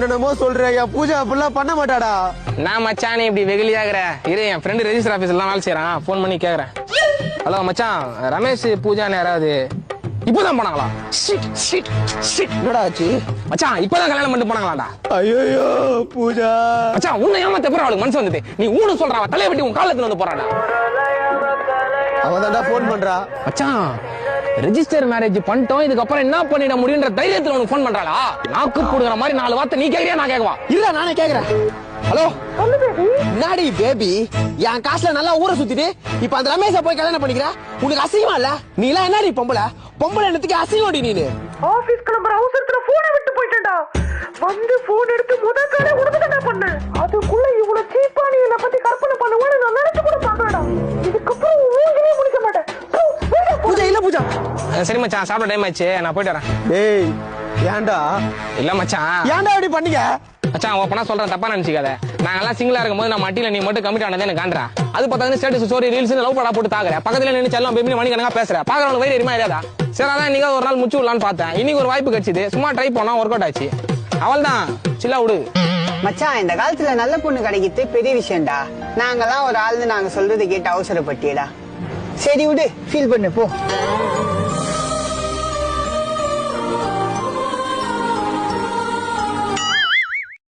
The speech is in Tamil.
என்னமோ சொல்றியா? பூஜா அப்படிலாம் பண்ண மாட்டாடா. நான் மச்சான் இப்படி வெகுலியாகிற இரு, என் ஃப்ரெண்டு ரெஜிஸ்டர் ஆபீஸ்ல வேலை செய்யறான், போன் பண்ணி கேக்குறேன். ஹலோ மச்சான், ரமேஷ் பூஜான்னு யாராவது இப்பதான் போனாங்களா? என்னடா ஆச்சு மச்சான்? இப்பதான் கல்யாணம் பண்ணிட்டு போனாங்களாடா. ஐயோ பூஜா மச்சான், உன்னை ஏமாத்த பிறகு அவளுக்கு மனசு வந்தது. நீ ஊனு சொல்றா, தலையை வெட்டி உன் காலத்துல வந்து போறாடா. அவதான்டா போன் பண்றா. மச்சான், ரெஜிஸ்டர் மேரேஜ் பண்ணிட்டோம், இதுக்கப்புறம் என்ன பண்ணிட முடியுன்ற தைரியத்துல உனக்கு போன் பண்றாளா? நாக்கு போடுற மாதிரி 4 வார்த்தை நீ கேக்குறியா நான் கேக்குவா? இல்ல நானே கேக்குறேன். ஹலோ நாடி பேபி, என் காசுல நல்லா ஊரை சுத்திட்டு இப்ப அந்த ரமேஷ போய் கல்யாணம் பண்ணிக்கிற, உனக்கு அசிங்கமா இல்ல? நீ எல்லாம் என்னடி பொம்பளை என்னத்துக்கு அசிங்கம்டி நீனு? ஆபீஸ் கிளம்புற அவசரத்துல போனை விட்டு போயிட்டேன்டா. வந்து போன் எடுத்து முதல்ல உனக்கு பண்ணேன். அதுக்குள்ள இவ்வளவு சீப்பா நீ என்ன பத்தி கற்பனை பண்ணுவான்னு நான் நினைச்சு கூட பாக்கலடா. இதுக்கப்புறம் ஊங்கிலே முடிக்க மாட்டேன். பூஜா இல்ல பூஜா. சரி மச்சான், சாப்பிட டைம் ஆச்சு, நான் போயிட்டு வரேன். டேய் ஏன்டா? இல்ல மச்சான். ஏன்டா இப்படி பண்ணீங்க? மச்சான் ஓப்பனா சொல்றேன், தப்பா நினைச்சுக்காத. நாங்க எல்லாம் சிங்கிளா இருக்கும்போது நான் மட்டில நீ மட்டும் கமிட் ஆனதே எனக்கு காண்றா. அது பார்த்தா ஸ்டேட்டஸ் ஸ்டோரி ரீல்ஸ் லவ் படா போட்டு தாக்குற, பக்கத்துல நின்று செல்லம் பேபி மணி கணக்கா பேசுற, பாக்குறவங்க வயிறு எரிமா ஏரியாதா? சரி, அதான் இன்னைக்கு ஒரு நாள் முச்சு விடலான்னு பார்த்தேன். இன்னைக்கு ஒரு வாய்ப்பு கிடைச்சது, சும்மா ட்ரை பண்ணா ஒர்க் அவுட் ஆச்சு. அவள் தான் சில்லா விடு. மச்சான், இந்த காலத்துல நல்ல பொண்ணு கிடைக்கிறது பெரிய விஷயம்டா. நாங்கெல்லாம் ஒரு ஆள்னு நாங்க சொல்றது கேட்டு அவசரப்பட்டியடா. சரி விடு, ஃபீல் பண்ணு போ.